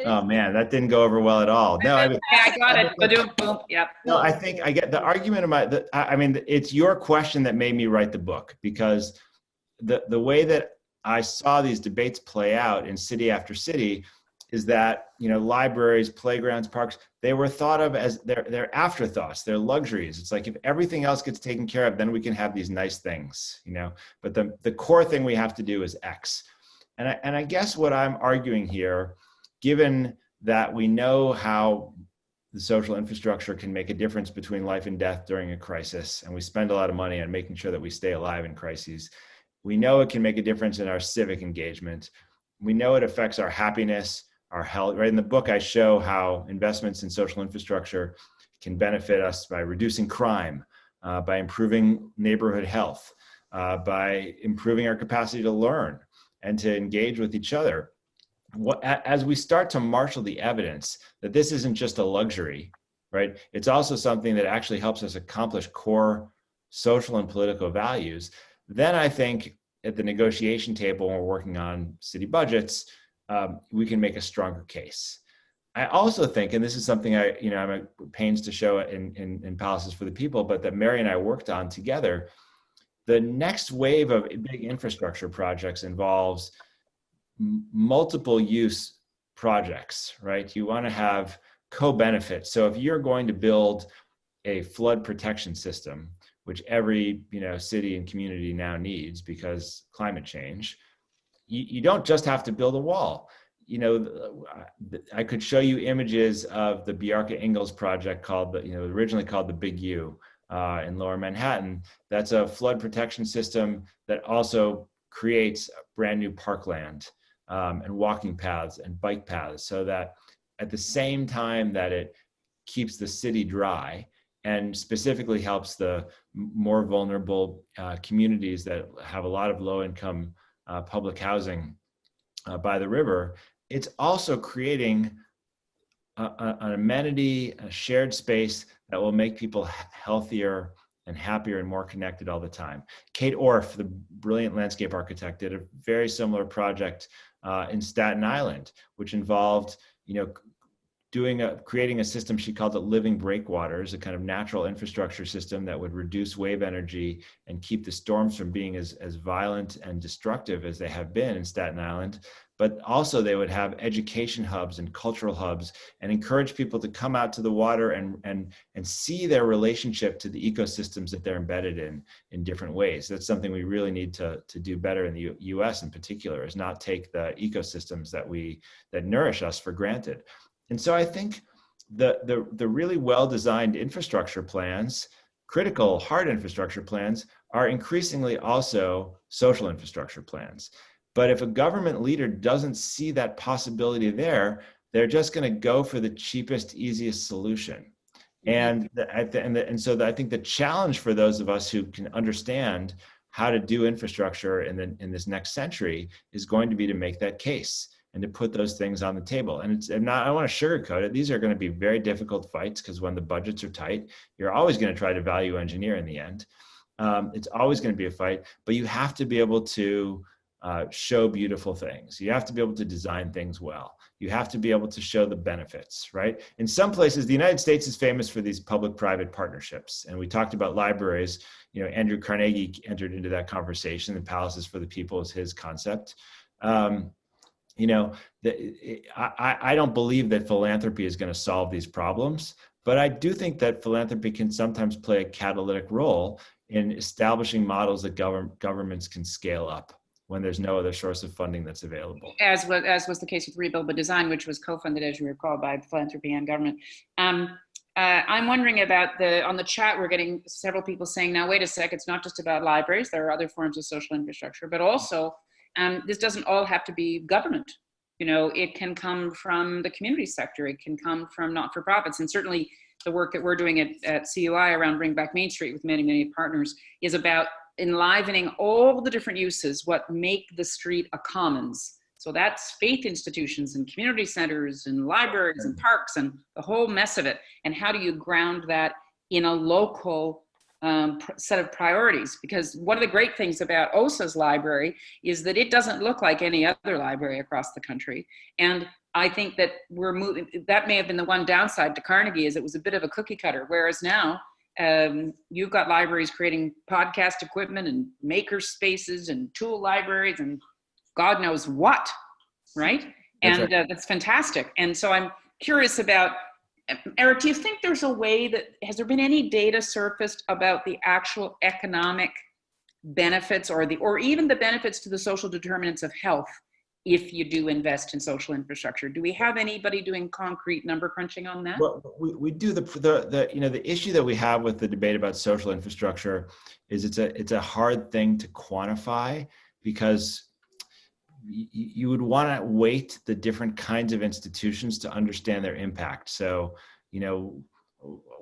S2: Oh man, that didn't go over well at all. No,
S3: I got it. Ba-doom, boom. Yep.
S2: No, I think I get the argument of I mean, it's your question that made me write the book, because the way that I saw these debates play out in city after city is that, libraries, playgrounds, parks, they were thought of as their afterthoughts, their luxuries. It's like, if everything else gets taken care of, then we can have these nice things, but the core thing we have to do is X. And I guess what I'm arguing here, given that we know how the social infrastructure can make a difference between life and death during a crisis, and we spend a lot of money on making sure that we stay alive in crises, we know it can make a difference in our civic engagement. We know it affects our happiness, our health. Right in the book, I show how investments in social infrastructure can benefit us by reducing crime, by improving neighborhood health, by improving our capacity to learn and to engage with each other. As we start to marshal the evidence that this isn't just a luxury, right? It's also something that actually helps us accomplish core social and political values. Then I think at the negotiation table, when we're working on city budgets, we can make a stronger case. I also think, and this is something I'm at pains to show in Palaces for the People, but that Mary and I worked on together, the next wave of big infrastructure projects involves multiple use projects, right? You want to have co-benefits. So if you're going to build a flood protection system, which every city and community now needs because climate change, you don't just have to build a wall. I could show you images of the Bjarke Ingels project originally called the Big U in Lower Manhattan. That's a flood protection system that also creates brand new parkland and walking paths and bike paths, so that at the same time that it keeps the city dry and specifically helps the more vulnerable communities that have a lot of low-income public housing by the river, it's also creating an amenity, a shared space that will make people healthier and happier and more connected all the time. Kate Orff, the brilliant landscape architect, did a very similar project in Staten Island, which involved, creating a system, she called it living breakwaters, a kind of natural infrastructure system that would reduce wave energy and keep the storms from being as violent and destructive as they have been in Staten Island. But also they would have education hubs and cultural hubs and encourage people to come out to the water and see their relationship to the ecosystems that they're embedded in different ways. That's something we really need to do better in the US in particular, is not take the ecosystems that nourish us for granted. And so I think the really well-designed infrastructure plans, critical hard infrastructure plans, are increasingly also social infrastructure plans. But if a government leader doesn't see that possibility there, they're just going to go for the cheapest, easiest solution. And so I think the challenge for those of us who can understand how to do infrastructure in this next century is going to be to make that case and to put those things on the table. And I don't want to sugarcoat it. These are going to be very difficult fights, because when the budgets are tight, you're always going to try to value engineer in the end. It's always going to be a fight, but you have to be able to show beautiful things. You have to be able to design things well. You have to be able to show the benefits, right? In some places, the United States is famous for these public-private partnerships. And we talked about libraries. You know, Andrew Carnegie entered into that conversation. The Palaces for the People is his concept. You know, I don't believe that philanthropy is going to solve these problems, but I do think that philanthropy can sometimes play a catalytic role in establishing models that governments can scale up when there's no other source of funding that's available.
S3: As was the case with Rebuild by Design, which was co-funded, as you recall, by philanthropy and government. I'm wondering about on the chat, we're getting several people saying, now, wait a sec, it's not just about libraries. There are other forms of social infrastructure, but also this doesn't all have to be government. You know, it can come from the community sector. It can come from not-for-profits. And certainly the work that we're doing at CUI around Bring Back Main Street with many, many partners is about enlivening all the different uses, what make the street a commons. So that's faith institutions and community centers and libraries and parks and the whole mess of it. And how do you ground that in a local set of priorities? Because one of the great things about Åsa's library is that it doesn't look like any other library across the country. And I think that we're moving, that may have been the one downside to Carnegie, is it was a bit of a cookie cutter, whereas now you've got libraries creating podcast equipment and maker spaces and tool libraries and God knows what, right? And that's fantastic. And so I'm curious about, Eric, do you think there's a way that, has there been any data surfaced about the actual economic benefits or even the benefits to the social determinants of health if you do invest in social infrastructure? Do we have anybody doing concrete number crunching on that?
S2: Well, we do the issue that we have with the debate about social infrastructure is it's a hard thing to quantify, because you would want to weight the different kinds of institutions to understand their impact. So, you know,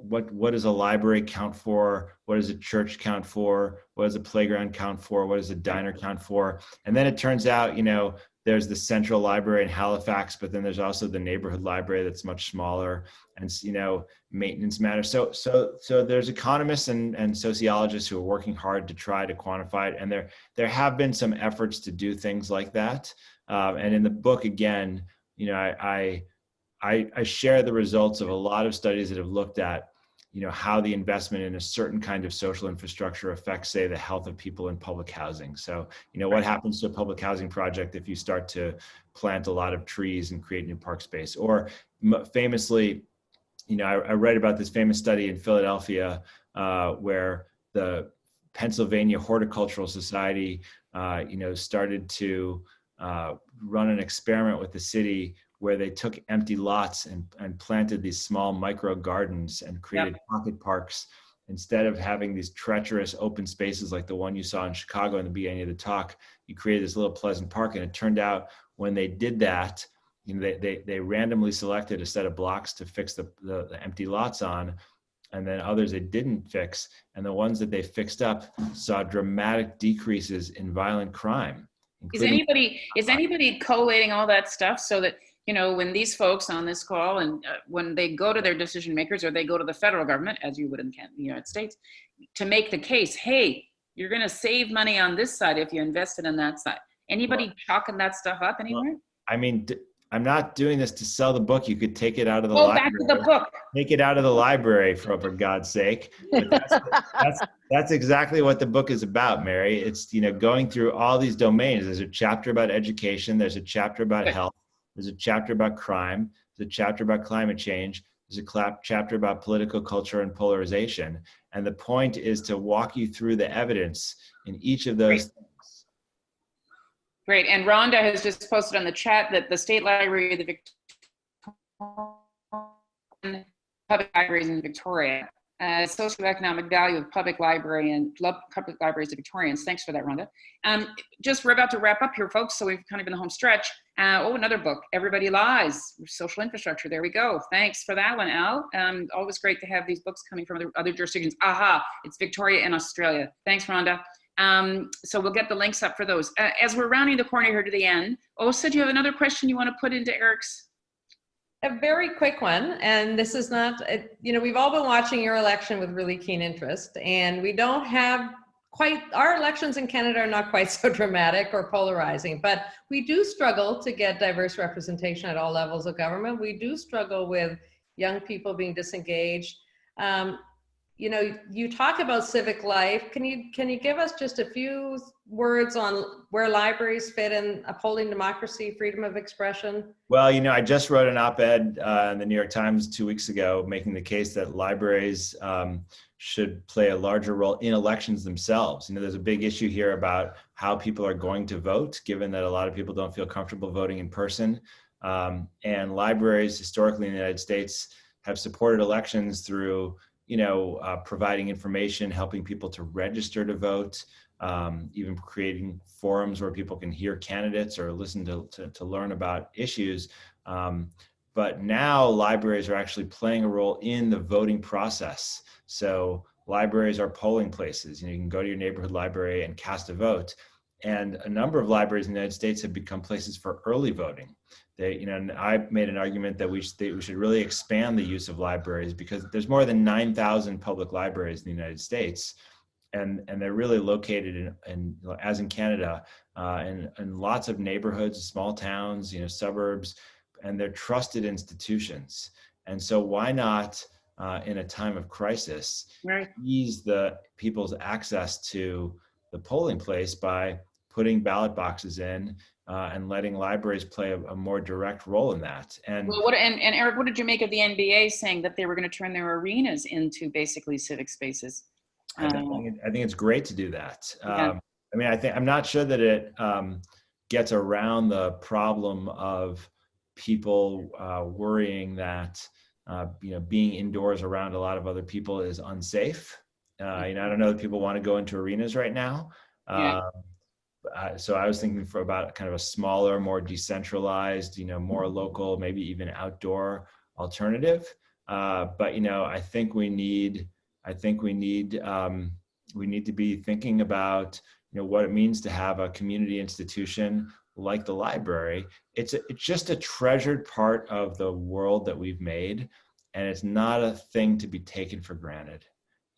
S2: what does a library count for? What does a church count for? What does a playground count for? What does a diner count for? And then it turns out, you know, there's the central library in Halifax, but then there's also the neighborhood library that's much smaller, and, you know, maintenance matters. So there's economists and sociologists who are working hard to try to quantify it, and there have been some efforts to do things like that. And in the book, again, you know, I share the results of a lot of studies that have looked at, you know, how the investment in a certain kind of social infrastructure affects, say, the health of people in public housing. So, you know, what happens to a public housing project if you start to plant a lot of trees and create new park space? Or famously, you know, I read about this famous study in Philadelphia where the Pennsylvania Horticultural Society, you know, started to run an experiment with the city where they took empty lots and planted these small micro gardens and created pocket parks. Instead of having these treacherous open spaces like the one you saw in Chicago in the beginning of the talk, you created this little pleasant park. And it turned out when they did that, you know, they randomly selected a set of blocks to fix the empty lots on, and then others they didn't fix. And the ones that they fixed up saw dramatic decreases in violent crime.
S3: Is anybody collating all that stuff so that, you know, when these folks on this call and when they go to their decision makers or they go to the federal government, as you would in the United States, to make the case, hey, you're going to save money on this side if you invested on that side. Anybody chalking that stuff up anywhere?
S2: I mean, I'm not doing this to sell the book. You could take it out of the library.
S3: Back to the book.
S2: Take it out of the library, for God's sake. But that's exactly what the book is about, Mary. It's, you know, going through all these domains. There's a chapter about education. There's a chapter about health. There's a chapter about crime. There's a chapter about climate change. There's a chapter about political culture and polarization. And the point is to walk you through the evidence in each of those things.
S3: Great. And Rhonda has just posted on the chat that the State Library of the Victorian Public Libraries in Victoria, socioeconomic value of public libraries to Victorians. Thanks for that, Rhonda. We're about to wrap up here, folks, so we've kind of been the home stretch. Another book, Everybody Lies, Social Infrastructure. There we go. Thanks for that one, Al. Always great to have these books coming from other jurisdictions. It's Victoria and Australia. Thanks, Rhonda. So we'll get the links up for those. As we're rounding the corner here to the end, Åsa, do you have another question you want to put into Eric's?
S4: A very quick one, and this is not, you know, we've all been watching your election with really keen interest, and we don't have our elections in Canada are not quite so dramatic or polarizing, but we do struggle to get diverse representation at all levels of government. We do struggle with young people being disengaged. You know, you talk about civic life. Can you give us just a few words on where libraries fit in upholding democracy, freedom of expression?
S2: Well, you know, I just wrote an op-ed in the New York Times 2 weeks ago, making the case that libraries should play a larger role in elections themselves. You know, there's a big issue here about how people are going to vote, given that a lot of people don't feel comfortable voting in person. And libraries historically in the United States have supported elections through, you know, providing information, helping people to register to vote, even creating forums where people can hear candidates or listen to learn about issues. But now libraries are actually playing a role in the voting process. So libraries are polling places. You know, you can go to your neighborhood library and cast a vote. And a number of libraries in the United States have become places for early voting. You know, and I made an argument that we should really expand the use of libraries, because there's more than 9,000 public libraries in the United States, and they're really located in as in Canada, in lots of neighborhoods, small towns, you know, suburbs, and they're trusted institutions. And so why not, in a time of crisis,
S3: Right.
S2: ease the people's access to the polling place by putting ballot boxes in, and letting libraries play a more direct role in that. And
S3: Well, and Eric, what did you make of the NBA saying that they were going to turn their arenas into basically civic spaces?
S2: I think it's great to do that.
S3: Yeah.
S2: I mean, I'm not sure that it gets around the problem of people worrying that you know, being indoors around a lot of other people is unsafe. You know, I don't know that people want to go into arenas right now.
S3: Yeah.
S2: So I was thinking about kind of a smaller, more decentralized, you know, more local, maybe even outdoor alternative. But you know, I think we need to be thinking about, you know, what it means to have a community institution like the library. It's just a treasured part of the world that we've made, and it's not a thing to be taken for granted.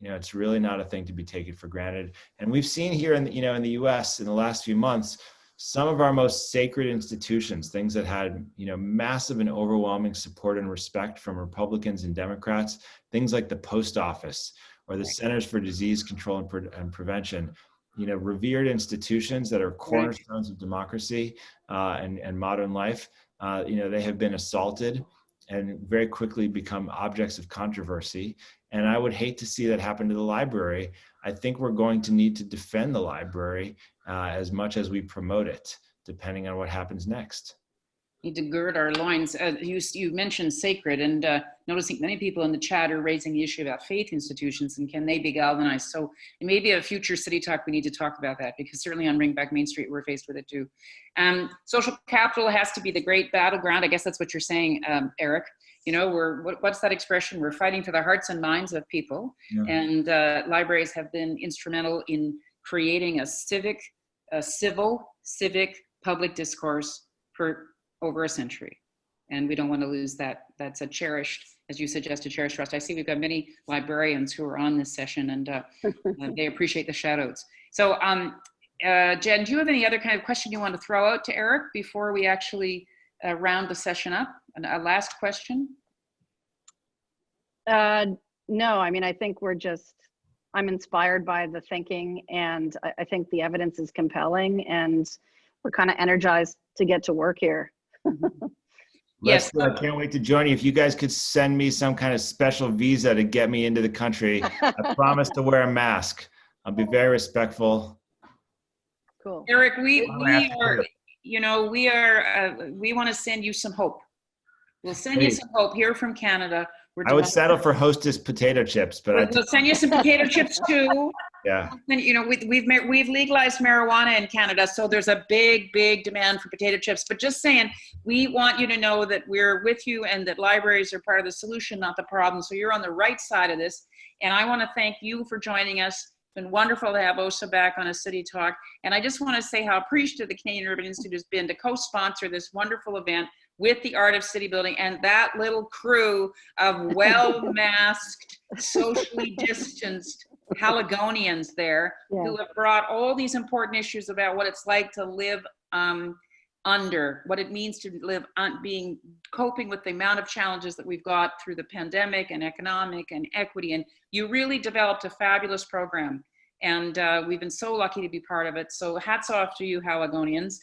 S2: You know, it's really not a thing to be taken for granted. And we've seen here in the US in the last few months, some of our most sacred institutions, things that had, you know, massive and overwhelming support and respect from Republicans and Democrats, things like the post office or the Centers for Disease Control and Prevention, you know, revered institutions that are cornerstones of democracy and modern life. You know, they have been assaulted and very quickly become objects of controversy. And I would hate to see that happen to the library. I think we're going to need to defend the library as much as we promote it, depending on what happens next.
S3: Need to gird our loins. You mentioned sacred, and noticing many people in the chat are raising the issue about faith institutions and can they be galvanized. So maybe a future City Talk, we need to talk about that, because certainly on Ringback Main Street, we're faced with it too. Social capital has to be the great battleground. I guess that's what you're saying, Eric. You know, what's that expression? We're fighting for the hearts and minds of people. Yeah. And libraries have been instrumental in creating a civil, civic, public discourse for over a century. And we don't want to lose that. That's a cherished, as you suggest, a cherished trust. I see we've got many librarians who are on this session, and they appreciate the shout outs. So Jen, do you have any other kind of question you want to throw out to Eric before we actually round the session up? A last question?
S1: No, I mean, I think I'm inspired by the thinking, and I think the evidence is compelling, and we're kind of energized to get to work here.
S3: Yes.
S2: I can't wait to join you. If you guys could send me some kind of special visa to get me into the country, I promise to wear a mask. I'll be very respectful.
S1: Cool.
S3: Eric, we are, you know, we want to send you some hope. We'll send you some hope here from Canada.
S2: I would settle for Hostess potato chips, but
S3: we'll send you some potato chips too.
S2: Yeah.
S3: And you know, we've legalized marijuana in Canada, so there's a big demand for potato chips. But just saying, we want you to know that we're with you and that libraries are part of the solution, not the problem. So you're on the right side of this. And I want to thank you for joining us. It's been wonderful to have Åsa back on a City Talk. And I just want to say how appreciative the Canadian Urban Institute has been to co-sponsor this wonderful event with the Art of City Building and that little crew of well-masked, socially distanced Haligonians there
S1: Yeah.
S3: who have brought all these important issues about what it's like to live under, what it means to live coping with the amount of challenges that we've got through the pandemic and economic and equity. And you really developed a fabulous program. And we've been so lucky to be part of it. So hats off to you, Haligonians,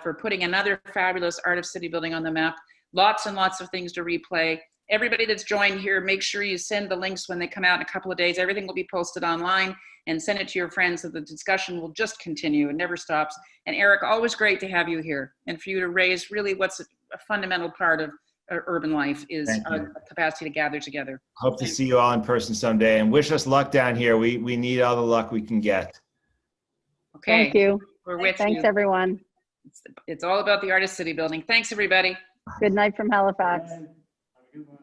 S3: for putting another fabulous Art of City Building on the map. Lots and lots of things to replay. Everybody that's joined here, make sure you send the links when they come out in a couple of days. Everything will be posted online, and send it to your friends so the discussion will just continue. It never stops. And Eric, always great to have you here and for you to raise really what's a fundamental part of urban life is our capacity to gather together.
S2: Hope to see you all in person someday, and wish us luck down here. We need all the luck we can get.
S3: Okay.
S1: Thank you.
S3: We're with
S1: Thanks,
S3: you.
S1: everyone.
S3: It's all about the Art of City Building. Thanks, everybody.
S1: Good night from Halifax.
S5: Have a good one.